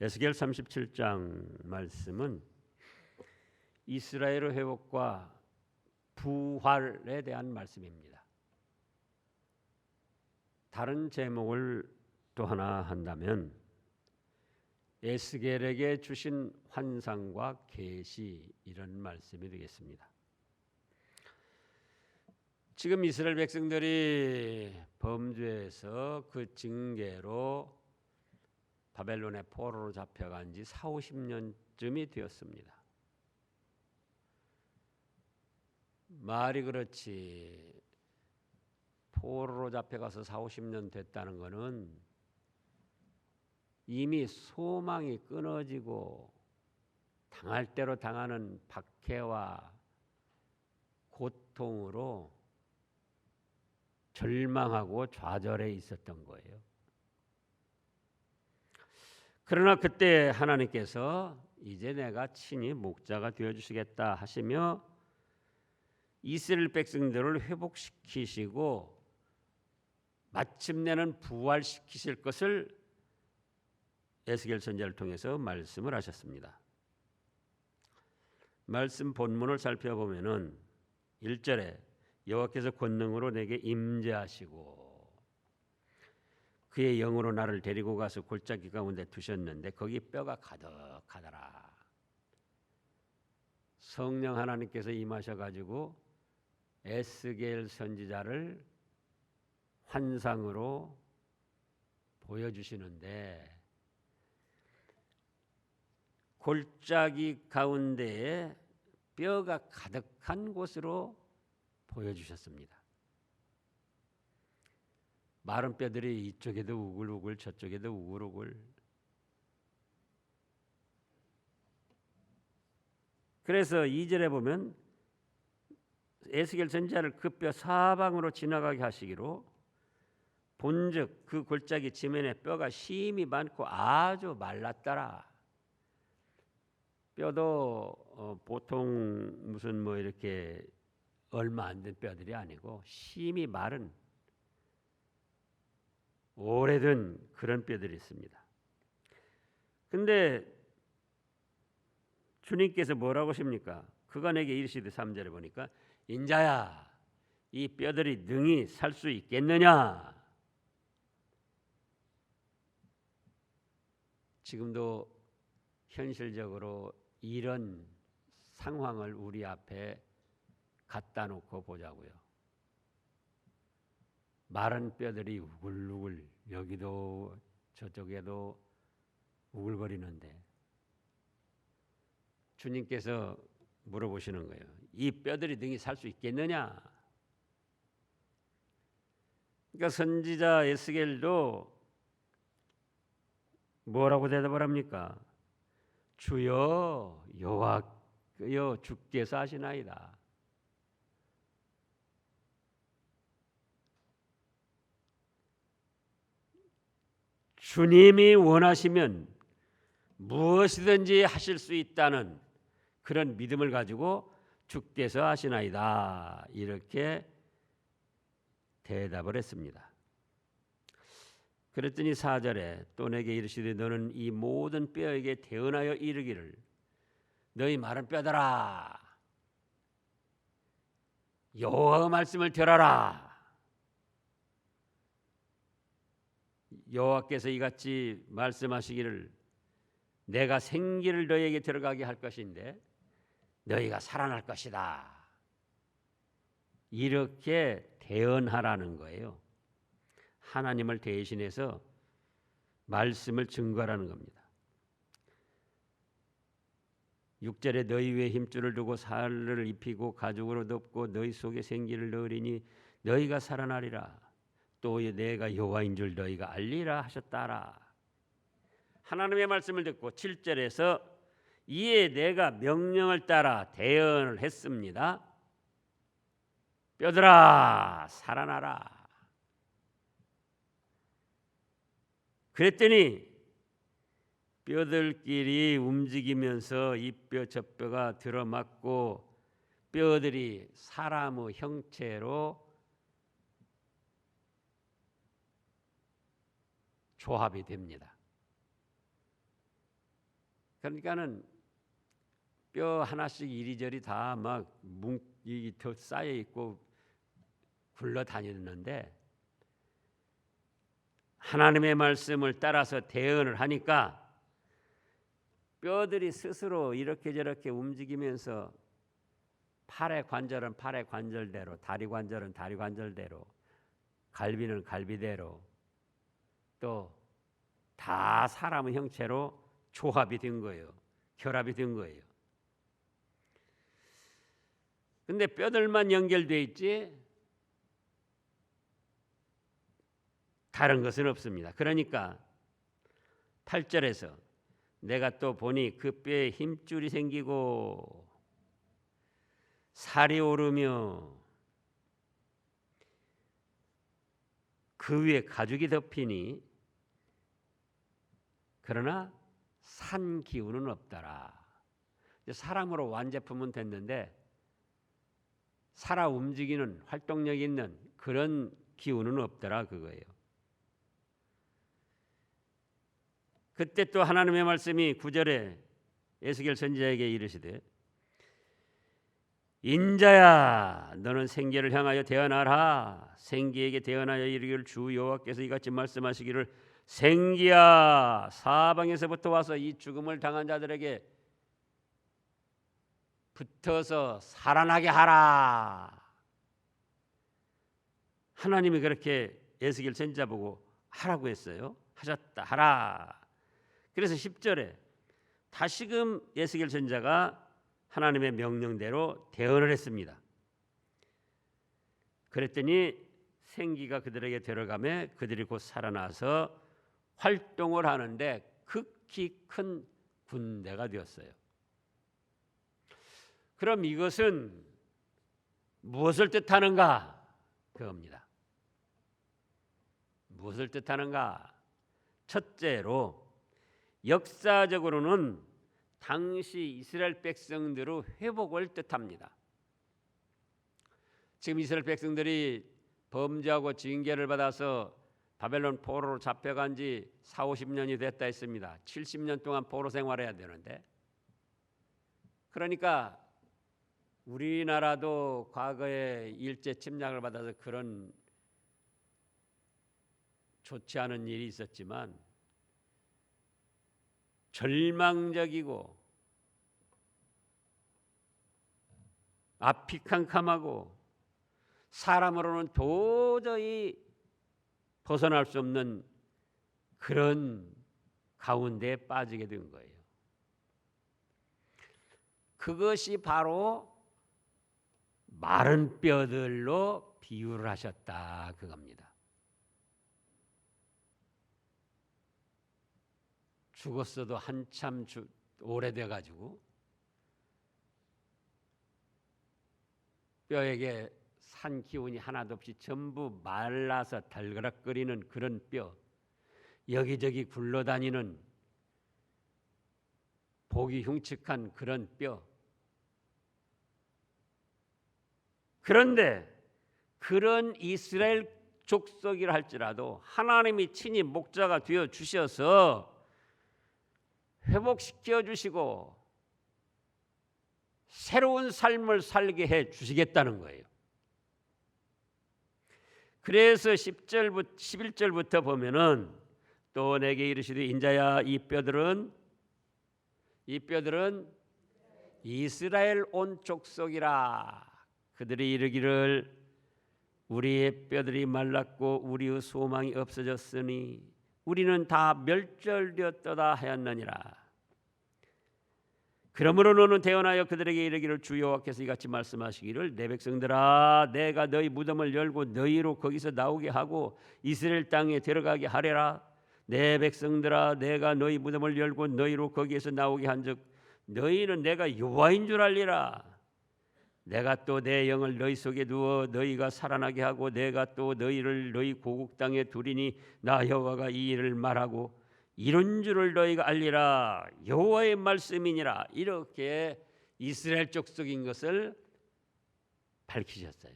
에스겔 37장 말씀은 이스라엘의 회복과 부활에 대한 말씀입니다. 다른 제목을 또 하나 한다면 에스겔에게 주신 환상과 계시, 이런 말씀이 되겠습니다. 지금 이스라엘 백성들이 범죄해서 그 징계로 바벨론의 포로로 잡혀간 지 40-50년쯤이 되었습니다. 말이 그렇지 포로로 잡혀가서 40-50년 됐다는 것은 이미 소망이 끊어지고 당할 대로 당하는 박해와 고통으로 절망하고 좌절해 있었던 거예요. 그러나 그때 하나님께서 이제 내가 친히 목자가 되어주시겠다 하시며 이스라엘 백성들을 회복시키시고 마침내는 부활시키실 것을 에스겔 선지자를 통해서 말씀을 하셨습니다. 말씀 본문을 살펴보면은 1절에 여호와께서 권능으로 내게 임재하시고 그의 영으로 나를 데리고 가서 골짜기 가운데 두셨는데 거기 뼈가 가득하더라. 성령 하나님께서 임하셔가지고 에스겔 선지자를 환상으로 보여주시는데 골짜기 가운데에 뼈가 가득한 곳으로 보여주셨습니다. 마른 뼈들이 이쪽에도 우글우글 저쪽에도 우글우글. 그래서 2절에 보면 에스겔 선지자를 그 뼈 사방으로 지나가게 하시기로 본즉 그 골짜기 지면에 뼈가 심이 많고 아주 말랐더라. 뼈도 보통 무슨 뭐 이렇게 얼마 안 된 뼈들이 아니고 심이 마른 오래된 그런 뼈들이 있습니다. 근데 주님께서 뭐라고 하십니까? 그가 내게 이르시되 3절에 보니까 인자야 이 뼈들이 능히 살 수 있겠느냐? 지금도 현실적으로 이런 상황을 우리 앞에 갖다 놓고 보자고요. 마른 뼈들이 우글우글 여기도 저쪽에도 우글거리는데 주님께서 물어보시는 거예요. 이 뼈들이 능히 살 수 있겠느냐? 그러니까 선지자 에스겔도 뭐라고 대답을 합니까? 주여 여호와여 주께서 하시나이다. 주님이 원하시면 무엇이든지 하실 수 있다는 그런 믿음을 가지고 주께서 하시나이다. 이렇게 대답을 했습니다. 그랬더니 4절에 또 내게 이르시되 너는 이 모든 뼈에게 대언하여 이르기를 너희 마른 뼈들아 여호와의 말씀을 들어라. 여호와께서 이같이 말씀하시기를 내가 생기를 너희에게 들어가게 할 것인데 너희가 살아날 것이다. 이렇게 대언하라는 거예요. 하나님을 대신해서 말씀을 증거하라는 겁니다. 6절에 너희 위에 힘줄을 두고 살을 입히고 가죽으로 덮고 너희 속에 생기를 넣으리니 너희가 살아나리라. 또 내가 여호와인 줄 너희가 알리라 하셨다라. 하나님의 말씀을 듣고 7절에서 이에 내가 명령을 따라 대언을 했습니다. 뼈들아 살아나라. 그랬더니 뼈들끼리 움직이면서 이 뼈 저 뼈가 들어맞고 뼈들이 사람의 형체로 조합이 됩니다. 그러니까는 뼈 하나씩 이리저리 다 막 뭉이 더 쌓여 있고 굴러 다니는데 하나님의 말씀을 따라서 대언을 하니까 뼈들이 스스로 이렇게 저렇게 움직이면서 팔의 관절은 팔의 관절대로, 다리 관절은 다리 관절대로, 갈비는 갈비대로 또 다 사람의 형체로 조합이 된 거예요. 결합이 된 거예요. 근데 뼈들만 연결돼 있지 다른 것은 없습니다. 그러니까 8절에서 내가 또 보니 그 뼈에 힘줄이 생기고 살이 오르며 그 위에 가죽이 덮이니 그러나 산 기운은 없더라. 사람으로 완제품은 됐는데 살아 움직이는 활동력 있는 그런 기운은 없더라 그거예요. 그때 또 하나님의 말씀이 9절에 에스겔 선지자에게 이르시되 인자야 너는 생기를 향하여 대언하라. 생기에게 대언하여 이르기를 주 여호와께서 이같이 말씀하시기를 생기야 사방에서부터 와서 이 죽음을 당한 자들에게 붙어서 살아나게 하라. 하나님이 그렇게 에스겔 선지자 보고 하라고 했어요. 하셨다 하라. 그래서 10절에 다시금 에스겔 선지자가 하나님의 명령대로 대언을 했습니다. 그랬더니 생기가 그들에게 들어가매 그들이 곧 살아나서 활동을 하는데 극히 큰 군대가 되었어요. 그럼 이것은 무엇을 뜻하는가? 그겁니다. 무엇을 뜻하는가? 첫째로 역사적으로는 당시 이스라엘 백성들의 회복을 뜻합니다. 지금 이스라엘 백성들이 범죄하고 징계를 받아서 바벨론 포로로 잡혀간 지 40-50년이 됐다 했습니다. 70년 동안 포로 생활해야 되는데 그러니까 우리나라도 과거에 일제 침략을 받아서 그런 좋지 않은 일이 있었지만 절망적이고 앞이 캄캄하고 사람으로는 도저히 벗어날 수 없는 그런 가운데에 빠지게 된 거예요. 그것이 바로 마른 뼈들로 비유를 하셨다 그겁니다. 죽었어도 한참 오래돼 가지고 뼈에게 산 기운이 하나도 없이 전부 말라서 달그락거리는 그런 뼈, 여기저기 굴러다니는 보기 흉측한 그런 뼈. 그런데 그런 이스라엘 족속이라 할지라도 하나님이 친히 목자가 되어 주셔서 회복시켜 주시고 새로운 삶을 살게 해 주시겠다는 거예요. 그래서 10절부터 11절부터 보면은 또 내게 이르시되 인자야 이 뼈들은 이스라엘 온 족속이라. 그들이 이르기를 우리의 뼈들이 말랐고 우리의 소망이 없어졌으니 우리는 다 멸절되었도다 하였느니라. 그러므로 너는 대언하여 그들에게 이르기를 주 여호와께서 이같이 말씀하시기를 내 백성들아 내가 너희 무덤을 열고 너희로 거기서 나오게 하고 이스라엘 땅에 들어가게 하리라. 내 백성들아 내가 너희 무덤을 열고 너희로 거기에서 나오게 한즉 너희는 내가 여호와인 줄 알리라. 내가 또 내 영을 너희 속에 두어 너희가 살아나게 하고 내가 또 너희를 너희 고국 땅에 두리니 나 여호와가 이 일을 말하고 이런 줄을 너희가 알리라. 여호와의 말씀이니라. 이렇게 이스라엘 족속인 것을 밝히셨어요.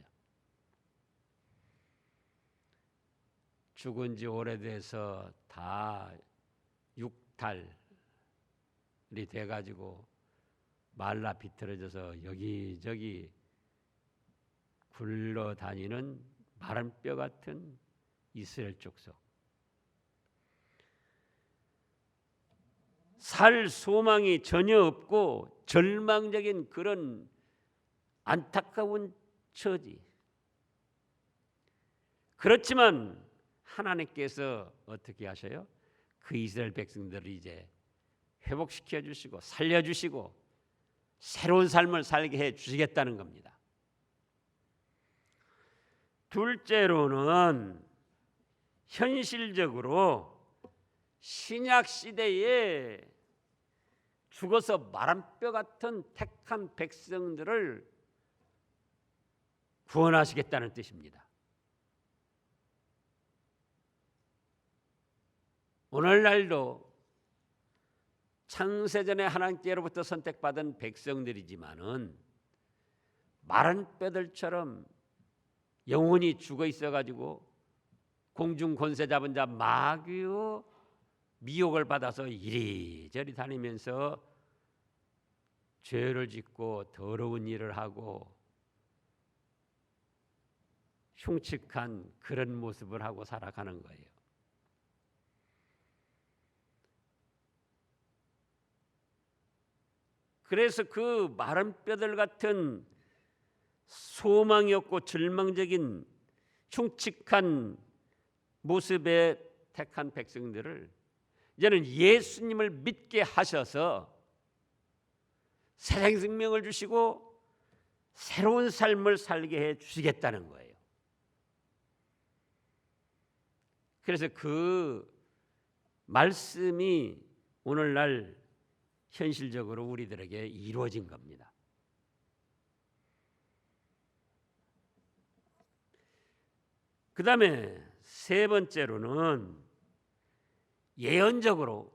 죽은 지 오래돼서 다 육탈 돼가지고 말라 비틀어져서 여기저기 굴러다니는 마른 뼈 같은 이스라엘 족속. 살 소망이 전혀 없고 절망적인 그런 안타까운 처지. 그렇지만 하나님께서 어떻게 하셔요? 그 이스라엘 백성들을 이제 회복시켜 주시고 살려 주시고 새로운 삶을 살게 해 주시겠다는 겁니다. 둘째로는 현실적으로 신약 시대에 죽어서 마른 뼈 같은 택한 백성들을 구원하시겠다는 뜻입니다. 오늘날도 창세전에 하나님께로부터 선택받은 백성들이지만은 마른 뼈들처럼 영혼이 죽어 있어가지고 공중 권세 잡은 자 마귀의 미혹을 받아서 이리저리 다니면서 죄를 짓고 더러운 일을 하고 흉측한 그런 모습을 하고 살아가는 거예요. 그래서 그 마른 뼈들 같은 소망이 없고 절망적인 흉측한 모습에 택한 백성들을 이제는 예수님을 믿게 하셔서 새 생명을 주시고 새로운 삶을 살게 해 주시겠다는 거예요. 그래서 그 말씀이 오늘날 현실적으로 우리들에게 이루어진 겁니다. 그 다음에 세 번째로는 예언적으로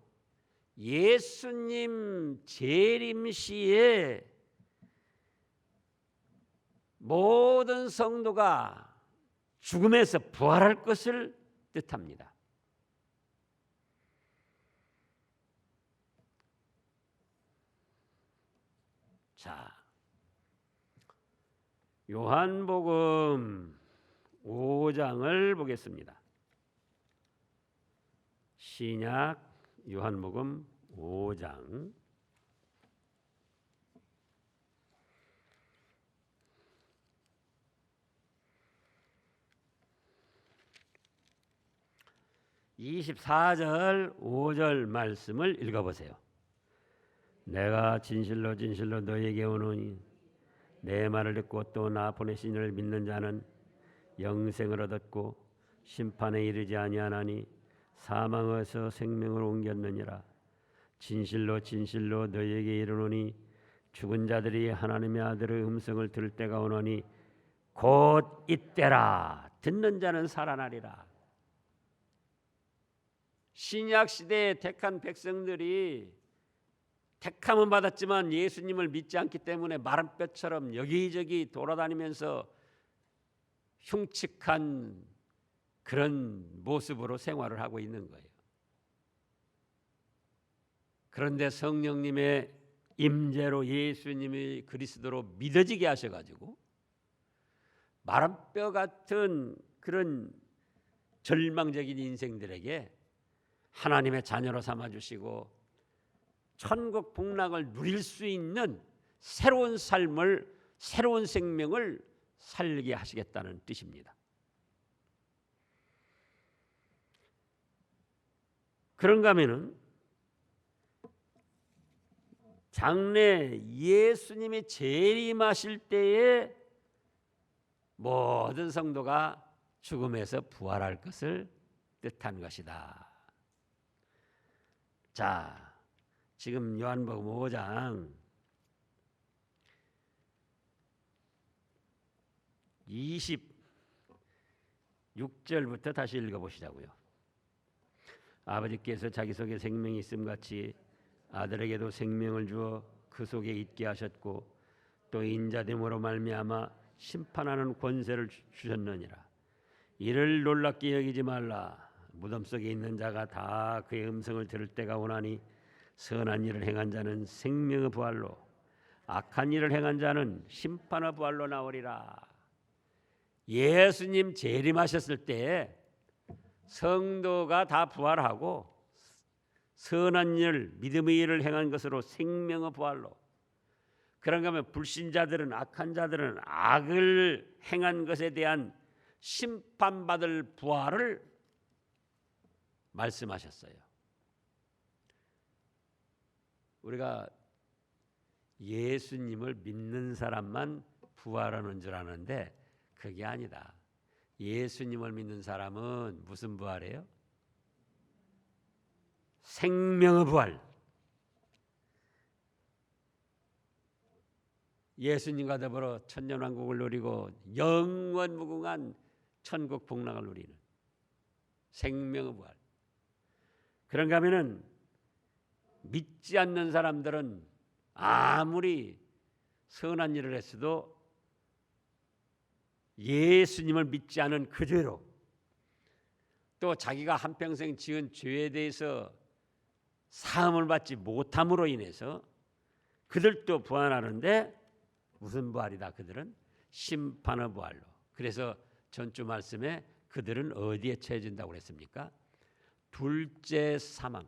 예수님 재림 시에 모든 성도가 죽음에서 부활할 것을 뜻합니다. 자, 요한복음 5장을 보겠습니다. 신약 요한복음 5장 24절 5절 말씀을 읽어보세요. 내가 진실로 진실로 너희에게 오노니 내 말을 듣고 또 나 보내신 이를 믿는 자는 영생을 얻었고 심판에 이르지 아니하나니 사망에서 생명으로 옮겼느니라. 진실로 진실로 너희에게 이르노니 죽은 자들이 하나님의 아들의 음성을 들을 때가 오노니 곧 이때라. 듣는 자는 살아나리라. 신약 시대에 택한 백성들이 택함은 받았지만 예수님을 믿지 않기 때문에 마른 뼈처럼 여기저기 돌아다니면서 흉측한 그런 모습으로 생활을 하고 있는 거예요. 그런데 성령님의 임재로 예수님이 그리스도로 믿어지게 하셔가지고 마른 뼈 같은 그런 절망적인 인생들에게 하나님의 자녀로 삼아주시고 천국 복락을 누릴 수 있는 새로운 삶을, 새로운 생명을 살게 하시겠다는 뜻입니다. 그런가 하면은 장래 예수님이 재림하실 때에 모든 성도가 죽음에서 부활할 것을 뜻한 것이다. 자, 지금 요한복음 5장 26절부터 다시 읽어보시자고요. 아버지께서 자기 속에 생명이 있음 같이 아들에게도 생명을 주어 그 속에 있게 하셨고 또 인자됨으로 말미암아 심판하는 권세를 주셨느니라. 이를 놀랍게 여기지 말라. 무덤 속에 있는 자가 다 그의 음성을 들을 때가 오나니 선한 일을 행한 자는 생명의 부활로, 악한 일을 행한 자는 심판의 부활로 나오리라. 예수님 재림하셨을 때 성도가 다 부활하고 선한 일, 믿음의 일을 행한 것으로 생명의 부활로, 그런가 하면 불신자들은, 악한 자들은 악을 행한 것에 대한 심판받을 부활을 말씀하셨어요. 우리가 예수님을 믿는 사람만 부활하는 줄 아는데 그게 아니다. 예수님을 믿는 사람은 무슨 부활이에요? 생명의 부활. 예수님과 더불어 천년왕국을 누리고 영원 무궁한 천국 복락을 누리는 생명의 부활. 그런가 하면은 믿지 않는 사람들은 아무리 선한 일을 했어도 예수님을 믿지 않은 그대로, 또 자기가 한평생 지은 죄에 대해서 사함을 받지 못함으로 인해서 그들도 부활하는데 무슨 부활이다? 그들은 심판의 부활로. 그래서 전주 말씀에 그들은 어디에 처해진다고 그랬습니까? 둘째 사망,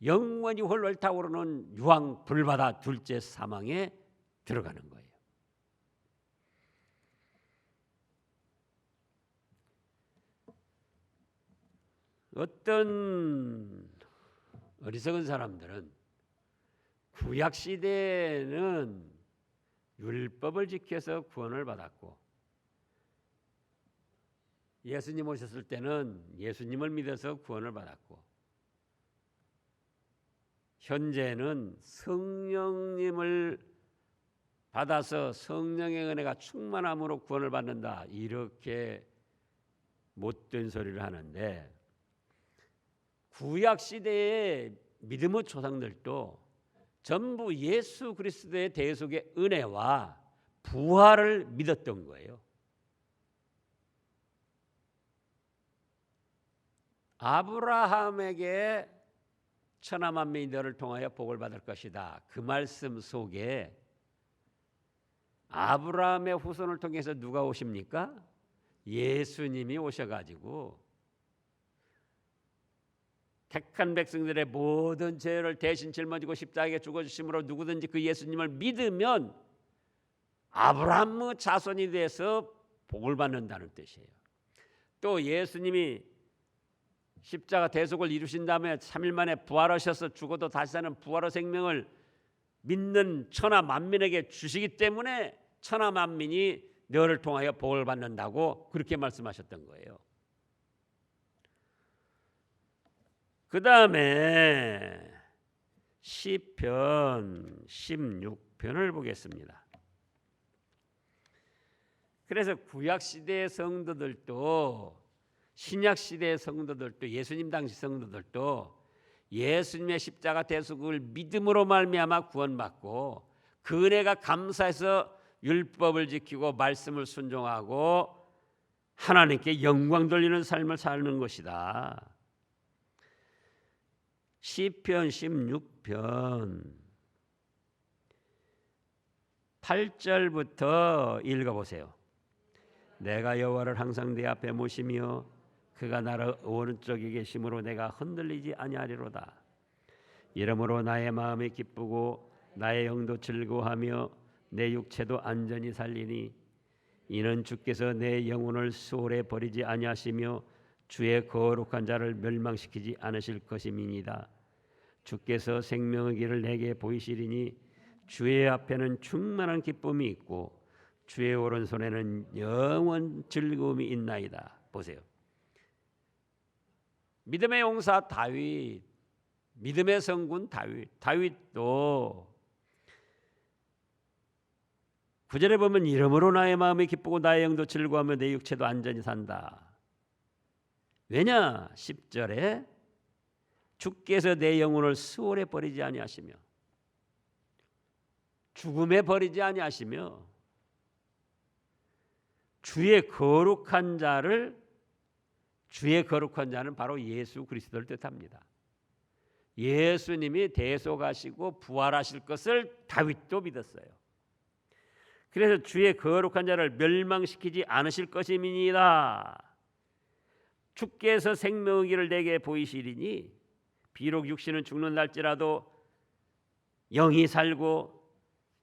영원히 홀월 타오르는 유황 불바다 둘째 사망에 들어가는 거예요. 어떤 어리석은 사람들은 구약 시대에는 율법을 지켜서 구원을 받았고, 예수님 오셨을 때는 예수님을 믿어서 구원을 받았고, 현재는 성령님을 받아서 성령의 은혜가 충만함으로 구원을 받는다, 이렇게 못된 소리를 하는데, 구약 시대의 믿음의 조상들도 전부 예수 그리스도의 대속의 은혜와 부활을 믿었던 거예요. 아브라함에게 천하 만민이 너를 통하여 복을 받을 것이다, 그 말씀 속에 아브라함의 후손을 통해서 누가 오십니까? 예수님이 오셔가지고 택한 백성들의 모든 죄를 대신 짊어지고 십자가에 죽어주심으로 누구든지 그 예수님을 믿으면 아브라함의 자손이 돼서 복을 받는다는 뜻이에요. 또 예수님이 십자가 대속을 이루신 다음에 3일 만에 부활하셔서 죽어도 다시 사는 부활의 생명을 믿는 천하 만민에게 주시기 때문에 천하 만민이 너를 통하여 복을 받는다고 그렇게 말씀하셨던 거예요. 그 다음에 시편 16편을 보겠습니다. 그래서 구약시대의 성도들도 신약시대의 성도들도 예수님 당시 성도들도 예수님의 십자가 대속을 믿음으로 말미암아 구원받고 그 은혜가 감사해서 율법을 지키고 말씀을 순종하고 하나님께 영광 돌리는 삶을 사는 것이다. 시편 16편 8절부터 읽어보세요. 내가 여호와를 항상 내 앞에 모시며 그가 나를 오른쪽에 계심으로 내가 흔들리지 아니하리로다. 이러므로 나의 마음이 기쁘고 나의 영도 즐거워하며 내 육체도 안전히 살리니 이는 주께서 내 영혼을 수월에 버리지 아니하시며 주의 거룩한 자를 멸망시키지 않으실 것임이니이다. 주께서 생명의 길을 내게 보이시리니 주의 앞에는 충만한 기쁨이 있고 주의 오른손에는 영원 즐거움이 있나이다. 보세요. 믿음의 용사 다윗, 믿음의 성군 다윗도 9절에 보면 이러므로 나의 마음이 기쁘고 나의 영도 즐거워하며 내 육체도 안전히 산다. 왜냐? 10절에 주께서 내 영혼을 수월에 버리지 아니하시며 죽음에 버리지 아니하시며 주의 거룩한 자는 바로 예수 그리스도를 뜻합니다. 예수님이 대속하시고 부활하실 것을 다윗도 믿었어요. 그래서 주의 거룩한 자를 멸망시키지 않으실 것임이니이다. 주께서 생명의 길을 내게 보이시리니 비록 육신은 죽는날지라도 영이 살고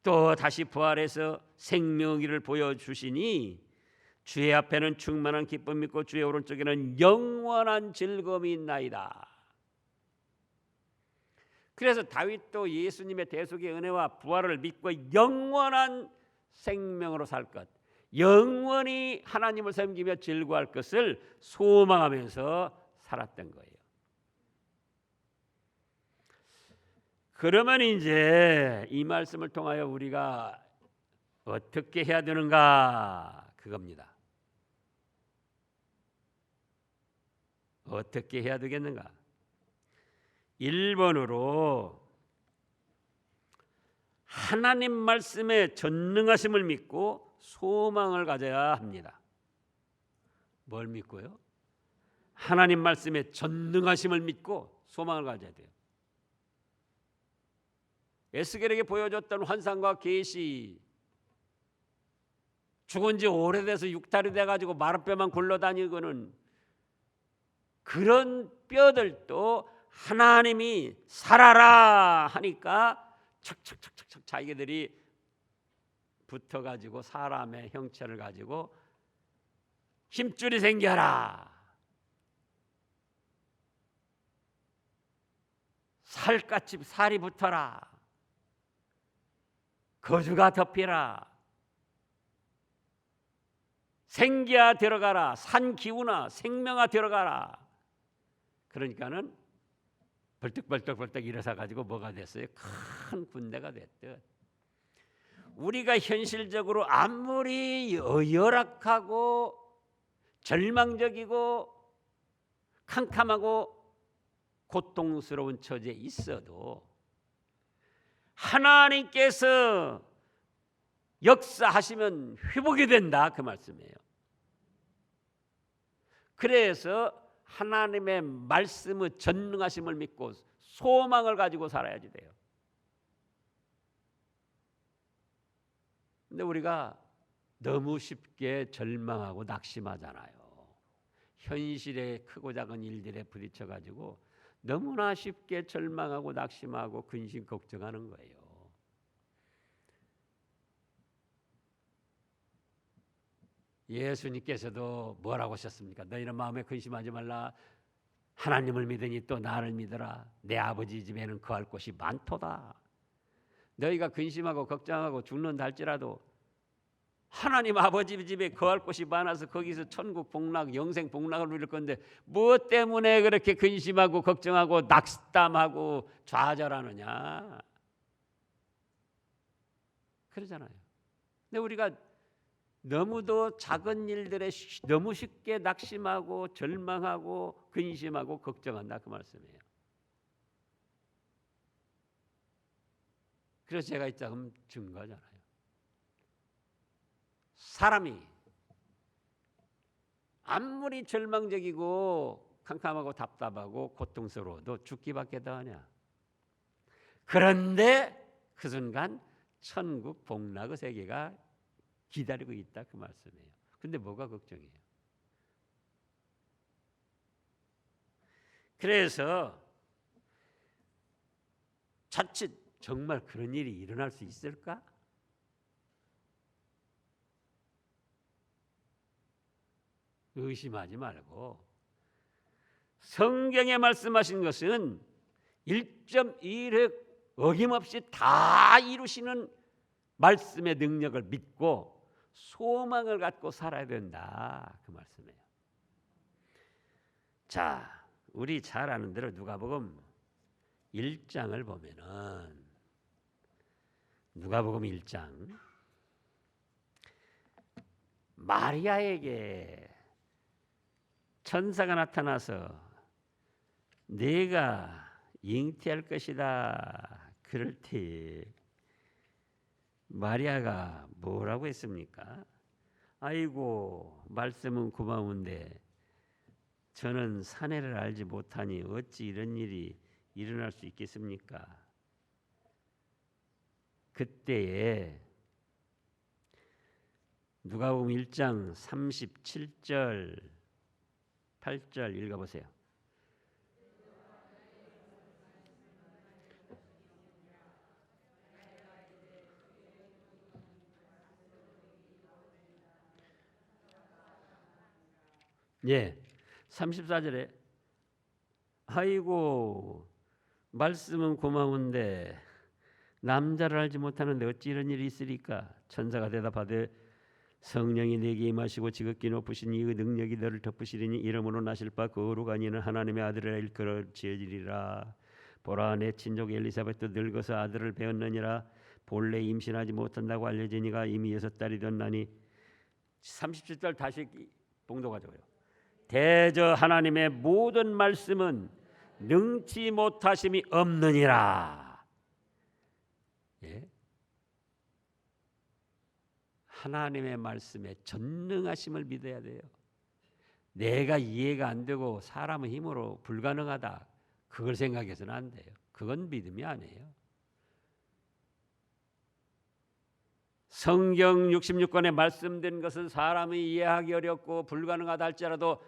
또 다시 부활해서 생명의 길을 보여주시니 주의 앞에는 충만한 기쁨이 있고 주의 오른쪽에는 영원한 즐거움이 있나이다. 그래서 다윗도 예수님의 대속의 은혜와 부활을 믿고 영원한 생명으로 살 것, 영원히 하나님을 섬기며 즐거워할 것을 소망하면서 살았던 거예요. 그러면 이제 이 말씀을 통하여 우리가 어떻게 해야 되는가 그겁니다. 어떻게 해야 되겠는가? 1번으로 하나님 말씀의 전능하심을 믿고 소망을 가져야 합니다. 뭘 믿고요? 하나님 말씀의 전능하심을 믿고 소망을 가져야 돼요. 에스겔에게 보여줬던 환상과 계시, 죽은 지 오래돼서 육탈이 돼가지고 마룻뼈만 굴러다니고는 그런 뼈들도 하나님이 살아라 하니까 척척척척 자기들이 붙어가지고 사람의 형체를 가지고 힘줄이 생겨라, 살갗이 살이 붙어라, 거주가 덮이라, 생기야 들어가라, 산 기운아 생명아 들어가라. 그러니까는 벌떡벌떡 일어서 가지고 뭐가 됐어요? 큰 군대가 됐듯. 우리가 현실적으로 아무리 열악하고 절망적이고 캄캄하고 고통스러운 처지에 있어도 하나님께서 역사하시면 회복이 된다 그 말씀이에요. 그래서 하나님의 말씀의 전능하심을 믿고 소망을 가지고 살아야지 돼요. 근데 우리가 너무 쉽게 절망하고 낙심하잖아요. 현실의 크고 작은 일들에 부딪혀 가지고 너무나 쉽게 절망하고 낙심하고 근심 걱정하는 거예요. 예수님께서도 뭐라고 하셨습니까? 너희는 마음에 근심하지 말라. 하나님을 믿으니 또 나를 믿어라. 내 아버지 집에는 거할 곳이 많도다. 너희가 근심하고 걱정하고 죽는다 할지라도 하나님 아버지 집에 거할 곳이 많아서 거기서 천국 복락, 영생 복락을 누릴 건데 무엇 때문에 그렇게 근심하고 걱정하고 낙담하고 좌절하느냐? 그러잖아요. 근데 우리가 너무도 작은 일들에 너무 쉽게 낙심하고 절망하고 근심하고 걱정한다 그 말씀이에요. 그래서 제가 이따금 증거하잖아요. 사람이 아무리 절망적이고 캄캄하고 답답하고 고통스러워도 죽기밖에 더 하냐. 그런데 그 순간 천국 복락의 세계가 기다리고 있다 그 말씀이에요. 근데 뭐가 걱정이에요? 그래서 자칫 정말 그런 일이 일어날 수 있을까? 의심하지 말고 성경에 말씀하신 것은 1.1획 어김없이 다 이루시는 말씀의 능력을 믿고 소망을 갖고 살아야 된다 그 말씀이에요. 자, 우리 잘 아는 대로 누가복음 1장을 보면은 누가복음 1장 마리아에게 천사가 나타나서 네가 잉태할 것이다 그럴 때 마리아가 뭐라고 했습니까? 아이고 말씀은 고마운데 저는 사내를 알지 못하니 어찌 이런 일이 일어날 수 있겠습니까? 그때에 누가복음 1장 37절 8절 읽어보세요. 예, 34절에 아이고 말씀은 고마운데 남자를 알지 못하는데 어찌 이런 일이 있으리까? 천사가 대답하되 성령이 내게 임하시고 지극히 높으신 이 능력이 너를 덮으시리니 이름으로 나실 바 거룩한 이는 하나님의 아들이라 일컬어지리라. 보라 내 친족 엘리사벳도 늙어서 아들을 배었느니라. 본래 임신하지 못한다고 알려지니가 이미 6달이 됐나니. 37절 다시 봉독하자고요. 대저 하나님의 모든 말씀은 능치 못하심이 없느니라. 예? 하나님의 말씀에 전능하심을 믿어야 돼요. 내가 이해가 안 되고 사람의 힘으로 불가능하다, 그걸 생각해서는 안 돼요. 그건 믿음이 아니에요. 성경 66권에 말씀된 것은 사람이 이해하기 어렵고 불가능하다 할지라도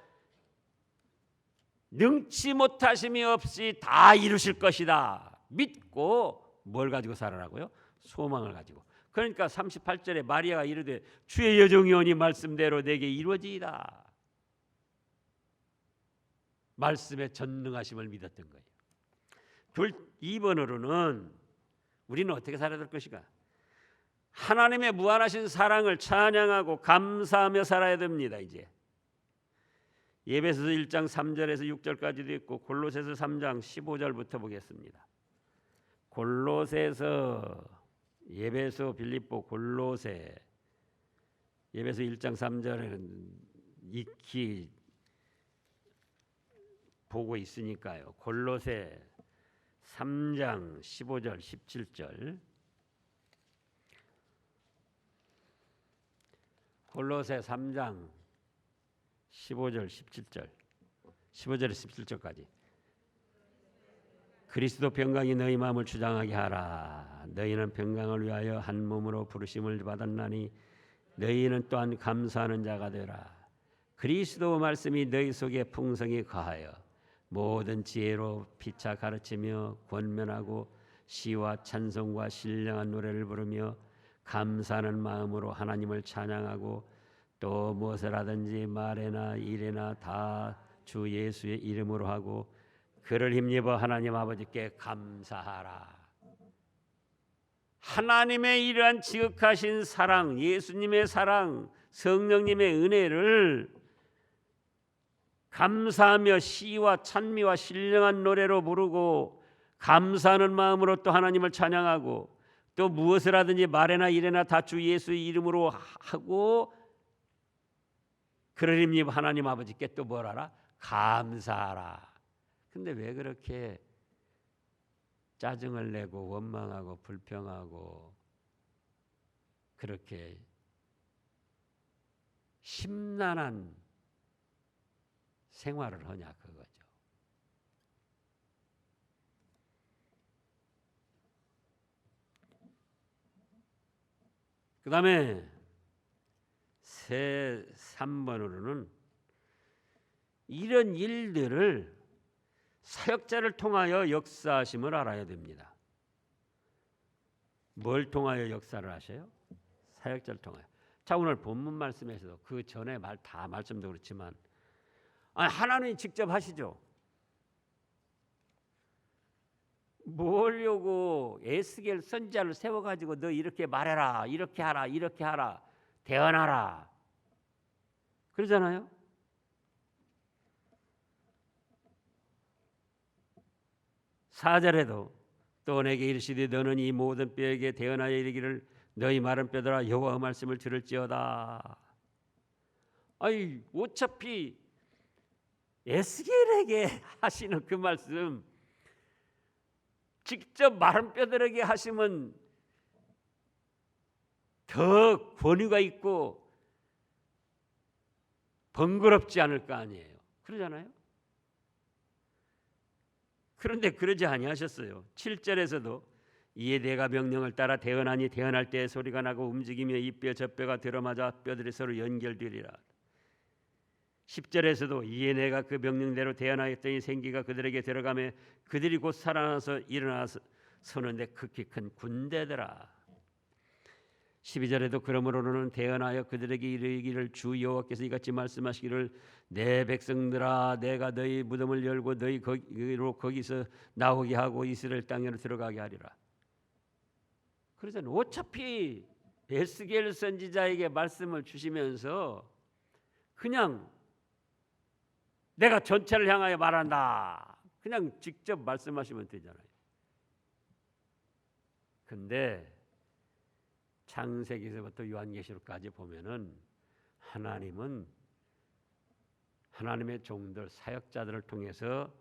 능치 못하심이 없이 다 이루실 것이다 믿고 뭘 가지고 살아라고요? 소망을 가지고. 그러니까 38절에 마리아가 이르되 주의 여종이 오니 말씀대로 내게 이루어지이다. 말씀의 전능하심을 믿었던 거예요. 2번으로는 우리는 어떻게 살아야 될 것인가? 하나님의 무한하신 사랑을 찬양하고 감사하며 살아야 됩니다. 이제 예배소서 1장 3절에서 6절까지도 있고 골로새서 3장 15절부터 보겠습니다. 골로새서, 예배소, 빌립보, 골로새, 예배소 1장 3절에는 익히 보고 있으니까요. 골로새 3장 15절 17절, 골로새 3장 15절 17절 15절에 17절까지. 그리스도 평강이 너희 마음을 주장하게 하라. 너희는 평강을 위하여 한 몸으로 부르심을 받았나니 너희는 또한 감사하는 자가 되라. 그리스도 말씀이 너희 속에 풍성히 거하여 모든 지혜로 피차 가르치며 권면하고 시와 찬송과 신령한 노래를 부르며 감사하는 마음으로 하나님을 찬양하고 또 무엇을 하든지 말에나 일에나 다 주 예수의 이름으로 하고 그를 힘입어 하나님 아버지께 감사하라. 하나님의 이러한 지극하신 사랑, 예수님의 사랑, 성령님의 은혜를 감사하며 시와 찬미와 신령한 노래로 부르고 감사하는 마음으로 또 하나님을 찬양하고 또 무엇을 하든지 말에나 일에나 다 주 예수의 이름으로 하고 그를 힘입어 하나님 아버지께 또 뭘 하라? 감사하라. 근데 왜 그렇게 짜증을 내고 원망하고 불평하고 그렇게 심란한 생활을 하냐 그거죠. 그 다음에 3번으로는 이런 일들을 사역자를 통하여 역사하심을 알아야 됩니다. 뭘 통하여 역사를 하셔요? 사역자를 통하여. 자, 오늘 본문 말씀에서도 그 전에 다 말씀도 그렇지만 하나님이 직접 하시죠. 뭐려고 에스겔 선지자를 세워가지고 너 이렇게 말해라, 이렇게 하라, 이렇게 하라, 대언하라 그러잖아요. 사절에도 또 내게 이르시되 너는 이 모든 뼈에게 대언하여 이르기를 너희 마른 뼈들아 여호와의 말씀을 들을지어다. 아이 어차피 에스겔에게 하시는 그 말씀 직접 마른 뼈들에게 하시면 더 권위가 있고 번거롭지 않을 거 아니에요. 그러잖아요. 그런데 그러지 아니하셨어요. 7절에서도 이에 내가 명령을 따라 대언하니 대언할 때에 소리가 나고 움직이며 이 뼈 저 뼈가 들어맞아 뼈들이 서로 연결되리라. 10절에서도 이에 내가 그 명령대로 대언하였더니 생기가 그들에게 들어가며 그들이 곧 살아나서 일어나서 서는데 극히 큰 군대더라. 12절에도 그러므로는 대언하여 그들에게 이르기를 주 여호와께서 이같이 말씀하시기를 내 백성들아 내가 너희 무덤을 열고 너희 거기서 나오게 하고 이스라엘 땅으로 들어가게 하리라. 그래서 어차피 에스겔 선지자에게 말씀을 주시면서 그냥 내가 전체를 향하여 말한다. 그냥 직접 말씀하시면 되잖아요. 근데 창세기에서부터 요한계시록까지 보면은 하나님은 하나님의 종들 사역자들을 통해서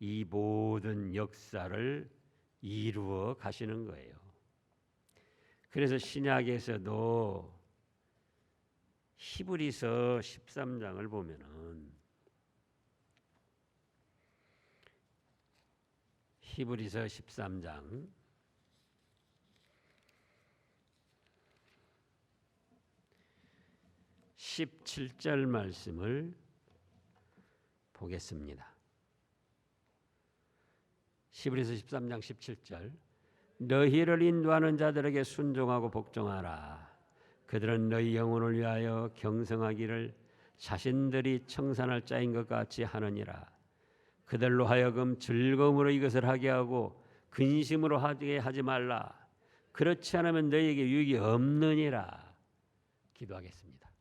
이 모든 역사를 이루어 가시는 거예요. 그래서 신약에서도 히브리서 13장을 보면은 히브리서 13장 17절 말씀을 보겠습니다. 히브리서 13장 17절 너희를 인도하는 자들에게 순종하고 복종하라. 그들은 너희 영혼을 위하여 경성하기를 자신들이 청산할 자인 것 같이 하느니라. 그들로 하여금 즐거움으로 이것을 하게 하고 근심으로 하게 하지 말라. 그렇지 않으면 너희에게 유익이 없느니라. 기도하겠습니다.